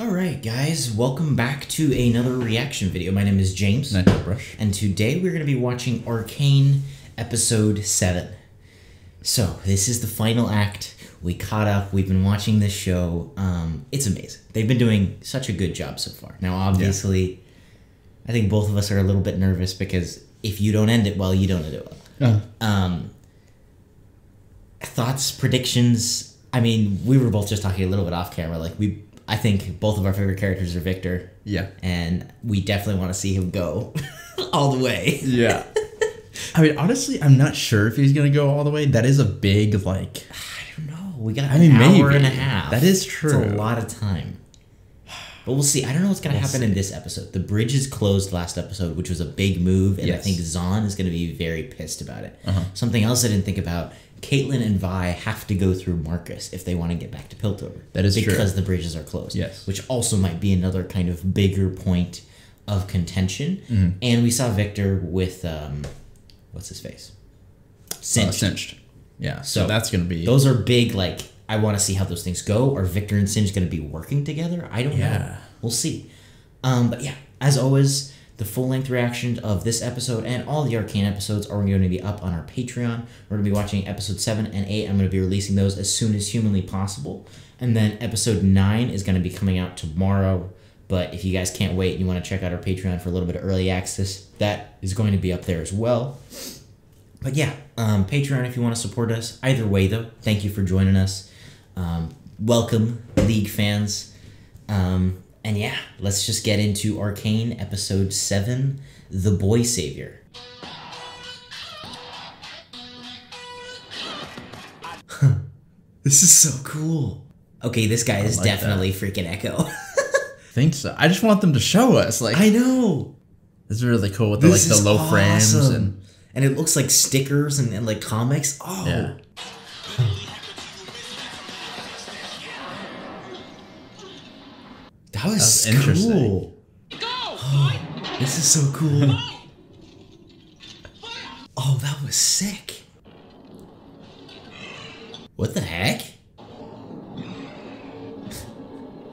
Alright guys, welcome back to another reaction video. My name is James. Ninetailedbrush. And today we're going to be watching Arcane Episode 7. So, this is the final act. We caught up, we've been watching this show. It's amazing. They've been doing such a good job so far. Now obviously, I think both of us are a little bit nervous because if you don't end it well, you don't end it well. Thoughts, predictions. I mean, we were both just talking a little bit off camera. I think both of our favorite characters are Victor. Yeah. And we definitely want to see him go all the way. Yeah. I mean, honestly, I'm not sure if he's going to go all the way. That is a big, I don't know. We got an hour and a half. That is true. It's a lot of time. But we'll see. I don't know what's going to happen in this episode. The bridge is closed last episode, which was a big move. And I think Zahn is going to be very pissed about it. Something else I didn't think about. Caitlyn and Vi have to go through Marcus if they want to get back to Piltover. That is true. Because the bridges are closed. Yes. Which also might be another kind of bigger point of contention. And we saw Victor with, what's his face? Singed. Yeah, so that's going to be... Those are big, I want to see how those things go. Are Victor and Singed going to be working together? I don't know. We'll see. But yeah, as always... The full-length reaction of this episode and all the Arcane episodes are going to be up on our Patreon. We're going to be watching episode 7 and 8. I'm going to be releasing those as soon as humanly possible. And then episode 9 is going to be coming out tomorrow. But if you guys can't wait and you want to check out our Patreon for a little bit of early access, that is going to be up there as well. But yeah, Patreon if you want to support us. Either way, though, thank you for joining us. Welcome, League fans. And yeah, let's just get into Arcane Episode 7, The Boy Savior. This is so cool. Okay, this guy is definitely freaking Ekko. Think so. I just want them to show us. I know. This is really cool with the low frames. And it looks like stickers and comics. Oh. Yeah. That was interesting. Cool. Oh, this is so cool. Oh, that was sick. What the heck?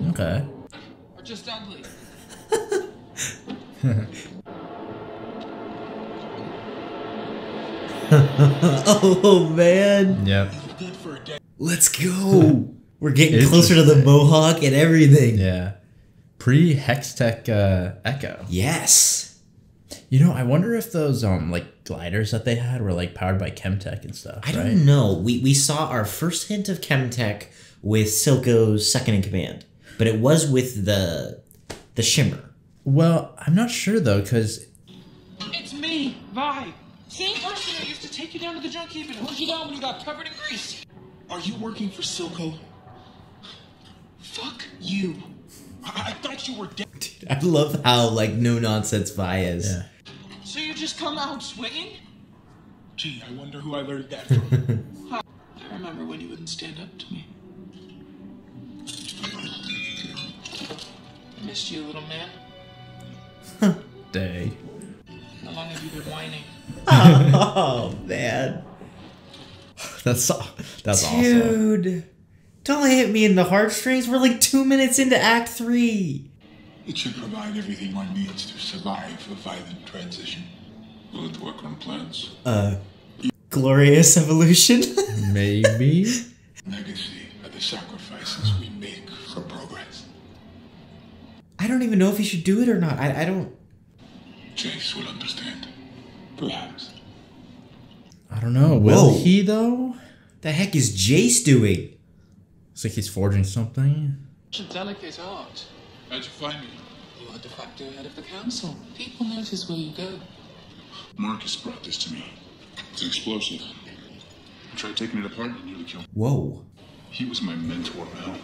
Okay. Or just ugly. Oh man. Yep. Let's go. We're getting closer to the Mohawk and everything. Yeah. Pre-Hextech Ekko. Yes. You know, I wonder if those gliders that they had were powered by Chemtech and stuff. I don't know. We saw our first hint of Chemtech with Silco's second in command, but it was with the Shimmer. Well, I'm not sure though, because it's me, Vi. Same person who used to take you down to the junk heap and hose you down when you got covered in grease. Are you working for Silco? Fuck you. I thought you were dead. Dude, I love how no nonsense Vi is. Yeah. So you just come out swinging? Gee, I wonder who I learned that from. I remember when you wouldn't stand up to me. I missed you, little man. Day. How long have you been whining? Oh man. That's awesome. Dude. Don't hit me in the heartstrings. We're 2 minutes into Act 3. It should provide everything one needs to survive a violent transition. Will it work on plants? Glorious evolution? Maybe. Legacy are the sacrifices we make for progress. I don't even know if he should do it or not. I don't... Jace will understand. Perhaps. I don't know. Will he, though? The heck is Jace doing? It's like he's forging something. It's a delicate art. How'd you find me? You are de facto head of the council. People notice where you go. Marcus brought this to me. It's explosive. I tried taking it apart and nearly killed him. Whoa. He was my mentor, Mel.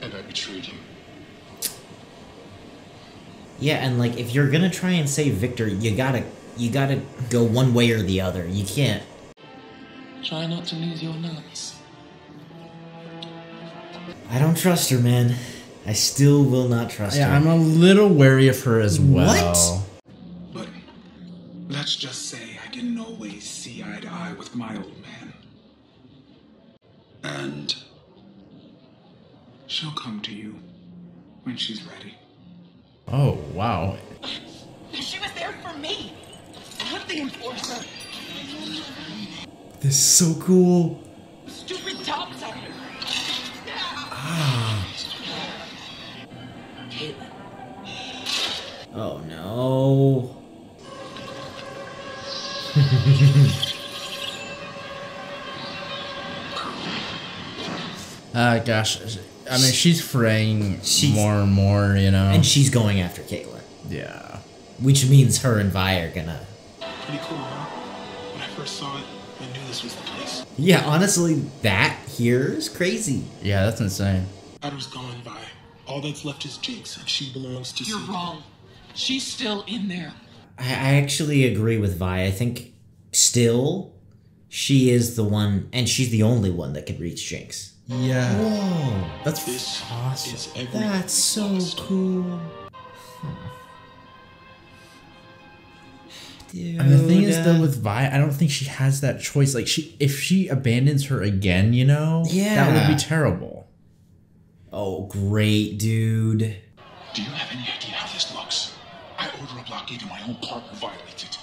And I betrayed him. Yeah, and if you're gonna try and save Victor, you gotta go one way or the other. You can't. Try not to lose your nuts. I don't trust her, man. I still will not trust her. Yeah, I'm a little wary of her as well. But let's just say I can always see eye to eye with my old man. And she'll come to you When she's ready. Oh, wow. She was there for me. Not the enforcer. This is so cool. Stupid topsider. Caitlyn. Oh no. Gosh. I mean, she's fraying more and more, you know? And she's going after Caitlyn. Yeah. Which means her and Vi are gonna... Pretty cool, huh? When I first saw it, I knew this was the place. Yeah, honestly, that here is crazy. Yeah, that's insane. Adam's gone, Vi. All that's left is Jinx, and she belongs to... You're wrong. She's still in there. I actually agree with Vi. I think still she is the one, and she's the only one that could reach Jinx. Yeah. Whoa. That's This awesome. is every... That's so cool. Dude. And the thing is, though, with Vi, I don't think she has that choice. Like, if she abandons her again, you know, that would be terrible. Oh, great, dude. Do you have any idea how this looks? I order a blockade and my own partner violates it.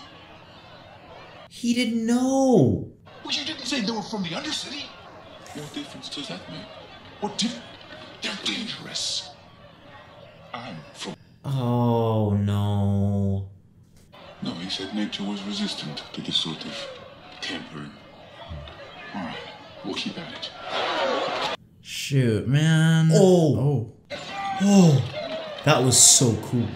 He didn't know. Well, you didn't say they were from the Undercity. What difference does that make? What difference? They're dangerous. I'm from... Oh, no. No, he said nature was resistant to this sort of tampering. Alright, we'll keep at it. Shoot, man. Oh. That was so cool.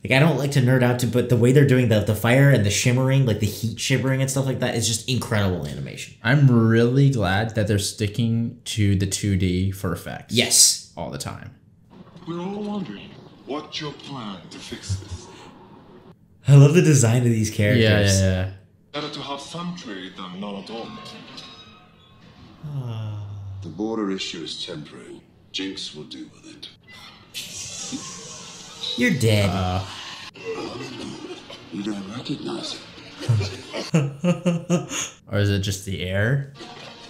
Like, I don't like to nerd out to, but the way they're doing the fire and the shimmering, like the heat shimmering and stuff like that, is just incredible animation. I'm really glad that they're sticking to the 2D for effects. Yes. All the time. We're all wondering, what's your plan to fix this? I love the design of these characters. Yeah. Better to have some trade than none at all. The border issue is temporary. Jinx will deal with it. You're dead. You don't recognize it. Or is it just the air?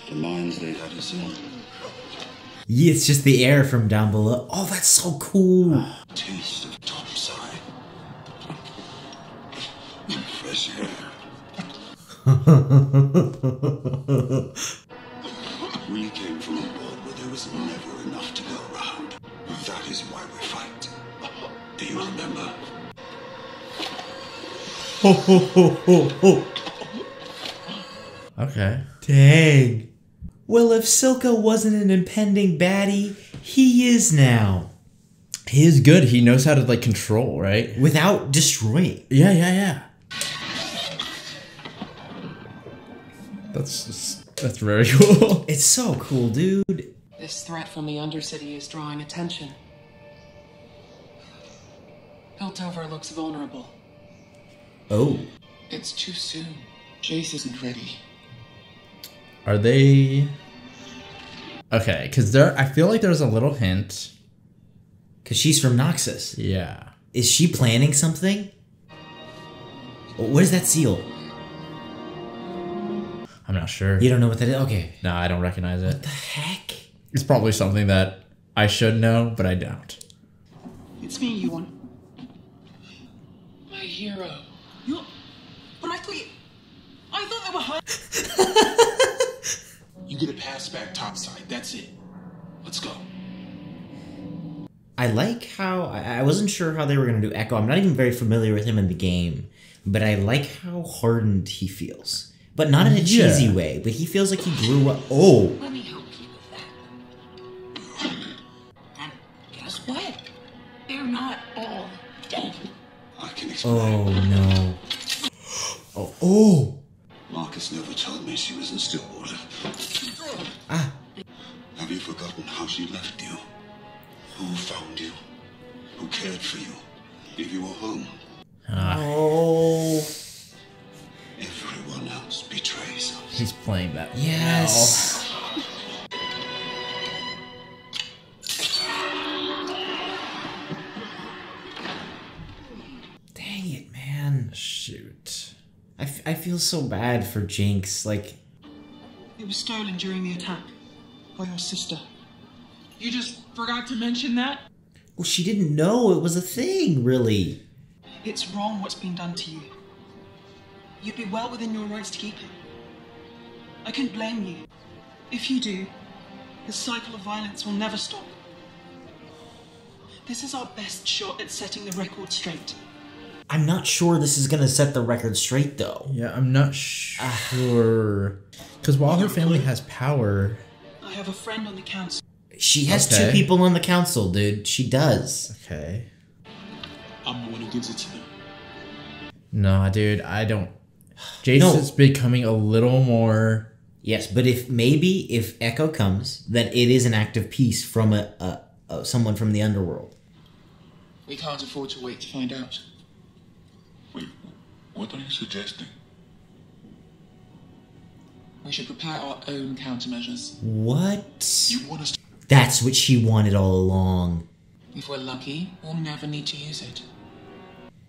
The lines they had us in. Yeah, it's just the air from down below. Oh, that's so cool. Taste of topside. And fresh air. We came from a world where there was never enough to go around. That is why we fight. Do you remember? Okay. Dang. Well, if Silka wasn't an impending baddie, he is now. He is good. He knows how to, like, control, right? Without destroying. Yeah. That's very cool. It's so cool, dude. This threat from the Undercity is drawing attention. Piltover looks vulnerable. Oh. It's too soon. Jace isn't ready. Are they... Okay, because I feel like there's a little hint. Because she's from Noxus. Yeah. Is she planning something? What is that seal? I'm not sure. You don't know what that is? Okay. No, I don't recognize it. What the heck? It's probably something that I should know, but I don't. It's me you want. My hero. You... But I thought they were high. You get a pass back topside, that's it. Let's go. I like how... I wasn't sure how they were going to do Ekko. I'm not even very familiar with him in the game. But I like how hardened he feels. But not in a cheesy way. But he feels like he grew up... Oh! Let me help you with that. And guess what? They're not all dead. I can explain. Oh, no. Oh! Marcus never told me she was in Stillwater. Ah. Have you forgotten how she left you? Who found you? Who cared for you? Gave you a home? Oh. Everyone else betrays us. He's playing that. Yes. Dang it, man. Shoot. I feel so bad for Jinx. Like, It was stolen during the attack by your sister. You just forgot to mention that? Well, she didn't know it was a thing, really. It's wrong what's been done to you. You'd be well within your rights to keep it. I couldn't blame you. If you do, the cycle of violence will never stop. This is our best shot at setting the record straight. I'm not sure this is gonna set the record straight, though. Yeah, I'm not sure. Because while her family has power... I have a friend on the council. She has two people on the council, dude. She does. Okay. I'm the one who gives it to them. Nah, dude, I don't... Jace is becoming a little more... Yes, but if Ekko comes, then it is an act of peace from someone from the underworld. We can't afford to wait to find out. Wait, what are you suggesting? We should prepare our own countermeasures. What? You want us to... That's what she wanted all along. If we're lucky, we'll never need to use it.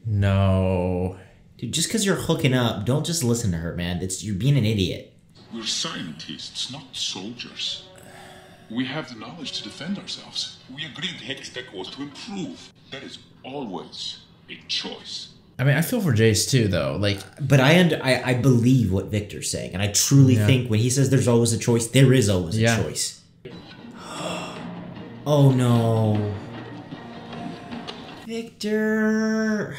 No. Dude, just because you're hooking up, don't just listen to her, man. You're being an idiot. We're scientists, not soldiers. We have the knowledge to defend ourselves. We agreed Hex Tech was to improve. That is always a choice. I mean, I feel for Jace too, though. Like, but I believe what Victor's saying, and I truly think when he says there's always a choice, there is always a choice. Oh no, Victor.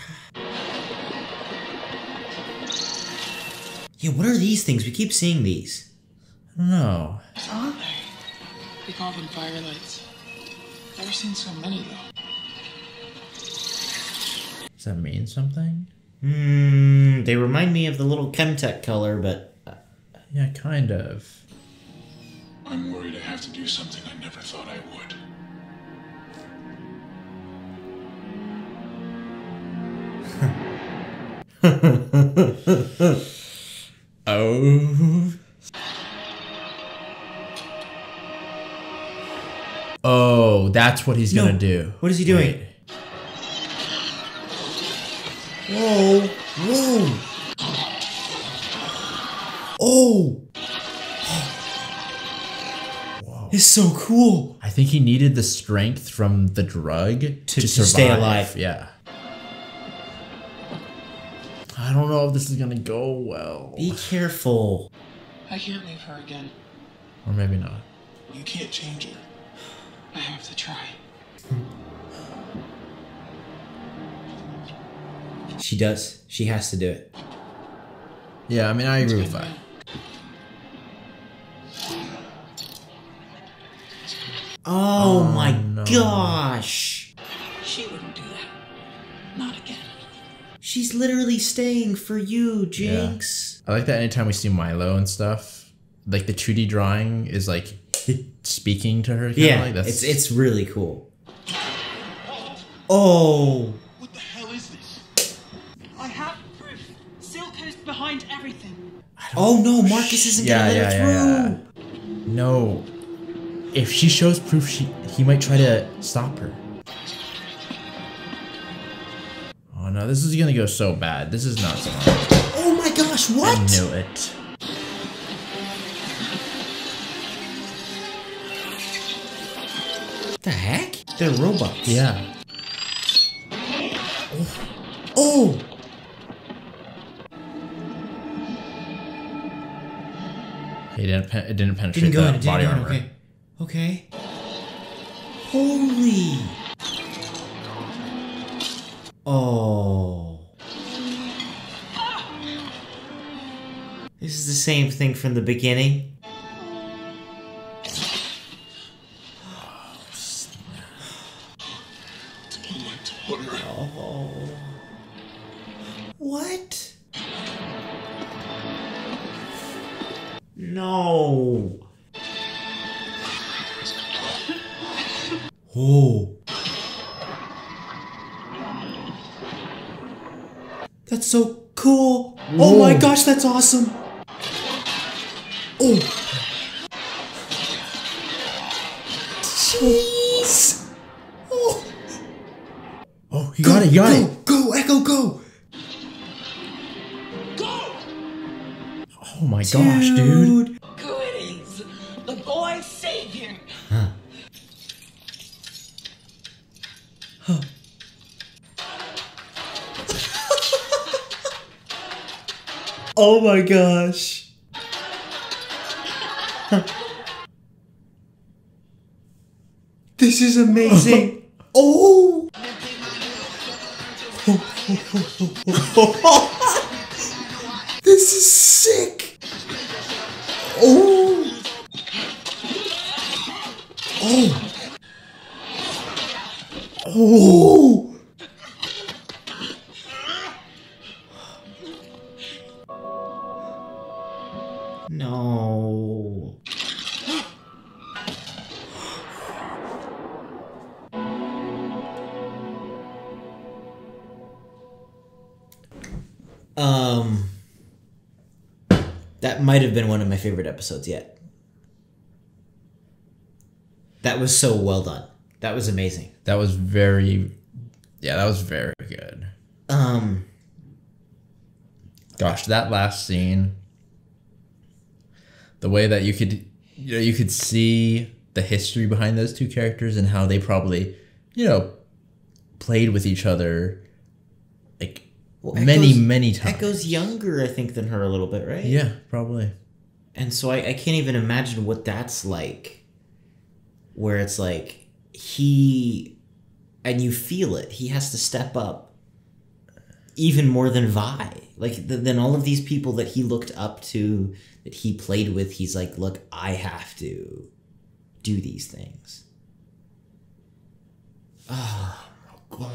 Yeah, what are these things? We keep seeing these. I don't know. Aren't they? They call them firelights. Never seen so many though. Does that mean something? They remind me of the little Chemtech color, but... yeah, kind of. I'm worried I have to do something I never thought I would. Oh. Oh, that's what he's gonna do. What is he doing? Wait. Whoa! Whoa! Oh! Whoa. It's so cool! I think he needed the strength from the drug to survive. Stay alive. Yeah. I don't know if this is gonna go well. Be careful. I can't leave her again. Or maybe not. You can't change her. I have to try. She does. She has to do it. Yeah, I mean, I agree with that. Oh my gosh! She wouldn't do that. Not again. She's literally staying for you, Jinx. Yeah. I like that anytime we see Milo and stuff, like the 2D drawing is like speaking to her. Yeah, like that's... it's really cool. Oh! What the hell is this? I have proof. Silco's behind everything. Oh no, Marcus isn't gonna let her through! No. If she shows proof, he might try to stop her. Oh no, this is gonna go so bad. This is not smart. Oh my gosh, what? I knew it. The heck? They're robots. Yeah. Oh! It didn't penetrate the body armor. Okay. Okay. Holy! Oh. This is the same thing from the beginning. Oh. What? No. Oh. That's so cool. Whoa. Oh my gosh, that's awesome. Oh. Jeez. Oh. Oh, you got it, you got it. Go, Ekko, go. Oh my gosh, dude. Greetings, the boy savior. Oh my gosh. This is amazing. Oh. This is sick. Oh. Oh. Oh. No. That might have been one of my favorite episodes yet. That was so well done. That was amazing. That was very good. Gosh, that last scene, the way that you could see the history behind those two characters and how they probably, played with each other like many times. Ekko's younger, I think, than her a little bit, right? Yeah, probably. And so I can't even imagine what that's like, where it's like and you feel it, he has to step up even more than Vi. Like, than all of these people that he looked up to, that he played with, he's like, look, I have to do these things. Oh, my God.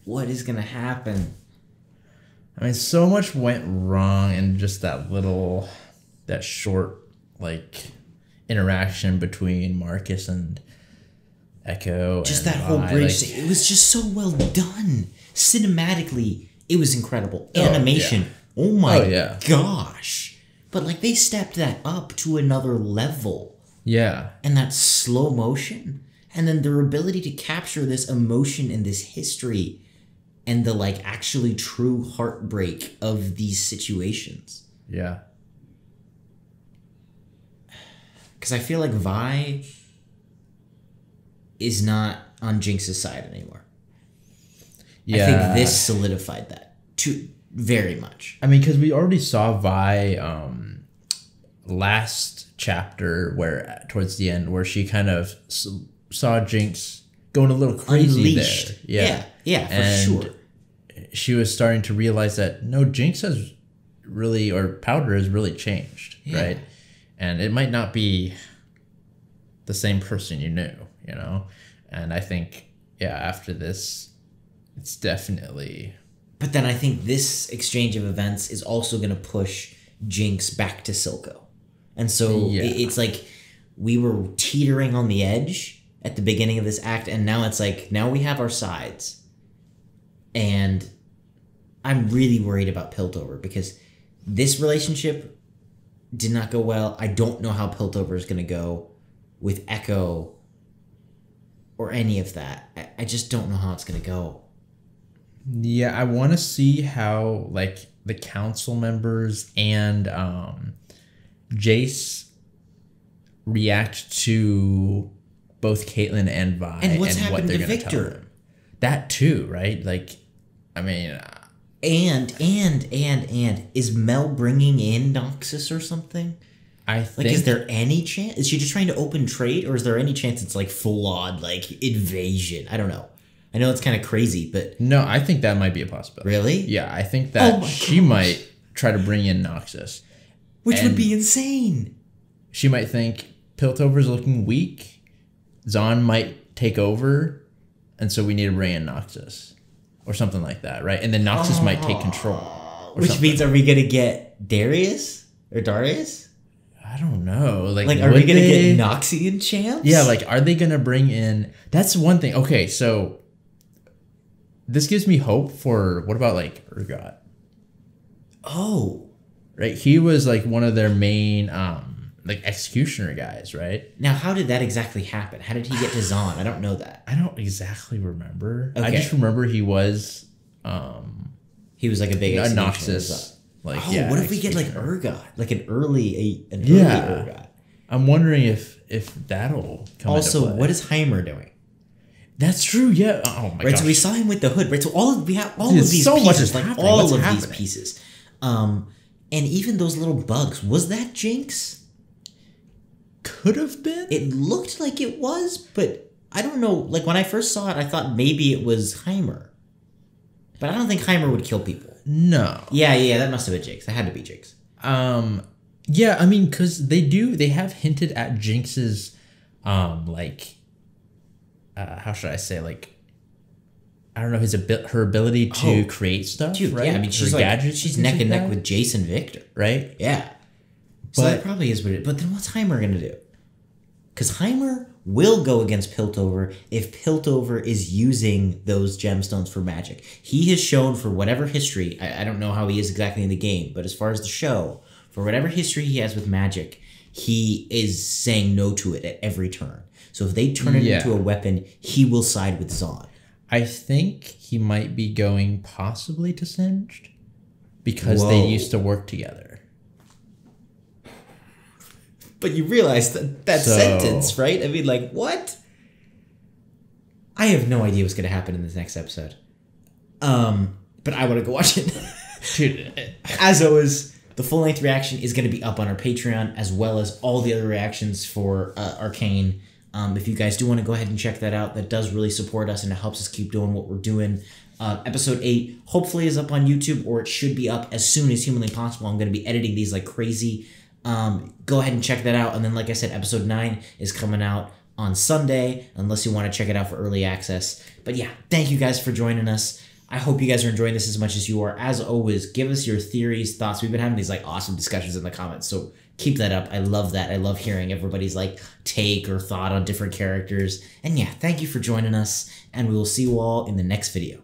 What is going to happen? I mean, so much went wrong in just that short, interaction between Marcus and Ekko. Just that whole bridge. It was just so well done. Cinematically, it was incredible. Animation. Oh my gosh. But they stepped that up to another level. Yeah. And that slow motion. And then their ability to capture this emotion and this history and the actually true heartbreak of these situations. Yeah. Because I feel like Vi is not on Jinx's side anymore. Yeah. I think this solidified that very much. I mean, because we already saw Vi last chapter, where towards the end, where she kind of saw Jinx going a little crazy. Unleashed. There. Yeah, for sure. She was starting to realize that no, Jinx has really, or Powder has really changed, right? And it might not be the same person you knew, And I think, after this, it's definitely... But then I think this exchange of events is also going to push Jinx back to Silco. And so it's like we were teetering on the edge at the beginning of this act, and now it's like, now we have our sides. And I'm really worried about Piltover, because this relationship did not go well. I don't know how Piltover is going to go with Ekko or any of that. I just don't know how it's going to go. Yeah, I want to see how the council members and Jace react to both Caitlyn and Vi, and what's happened to Victor. That too, right? I mean, and is Mel bringing in Noxus or something? I think. Is there any chance? Is she just trying to open trade, or is there any chance it's full on invasion? I don't know. I know it's kind of crazy, but no, I think that might be a possibility. Really? Yeah, I think that she might try to bring in Noxus, which would be insane. She might think Piltover's looking weak. Zahn might take over, and so we need to bring in Noxus, or something like that, right? And then Noxus might take control. Which means, are we gonna get Darius or Darius? I don't know. Are we gonna get Noxian champs? Yeah, are they gonna bring in? That's one thing. Okay, so this gives me hope for what about Urgot? Oh, right. He was one of their main executioner guys, right? Now, how did that exactly happen? How did he get to Zahn? I don't know that. I don't exactly remember. Okay. I just remember he was a big Noxus. What if we get Urgot, an early Urgot? I'm wondering if that'll come also, into play. what is Heimer doing? That's true. Yeah. Oh my Right. gosh. So we saw him with the hood. Right. So we have all Dude, of these so much pieces, is like happening. all What's of happening? these pieces, and even those little bugs. Was that Jinx? Could have been. It looked like it was, but I don't know. Like when I first saw it, I thought maybe it was Heimer, but I don't think Heimer would kill people. No. Yeah. That must have been Jinx. That had to be Jinx. Yeah, I mean, because they have hinted at Jinx's, like, how should I say, like, I don't know, her ability to create stuff, Dude, right? yeah, I mean, she's Her like, gadgets she's and neck things and like neck that, with Jason Victor. right? Yeah. So But- that probably is what it. But then what's Heimer gonna do? Because Heimer will go against Piltover if Piltover is using those gemstones for magic. He has shown for whatever history, I don't know how he is exactly in the game, but as far as the show, for whatever history he has with magic, he is saying no to it at every turn. So if they turn it into a weapon, he will side with Zon. I think he might be going possibly to Singed because they used to work together. But you realize that sentence, right? I mean, like, what? I have no idea what's going to happen in this next episode. But I want to go watch it. Dude, As always, the full-length reaction is going to be up on our Patreon, as well as all the other reactions for Arcane. If you guys do want to go ahead and check that out, that does really support us, and it helps us keep doing what we're doing. Episode 8 hopefully is up on YouTube, or it should be up as soon as humanly possible. I'm going to be editing these like crazy. Go ahead and check that out. And then, like I said, episode 9 is coming out on Sunday, unless you want to check it out for early access. But yeah, thank you guys for joining us. I hope you guys are enjoying this as much as you are. As always, give us your theories, thoughts. We've been having these like awesome discussions in the comments, so keep that up. I love that. I love hearing everybody's like take or thought on different characters. And yeah, thank you for joining us, and we will see you all in the next video.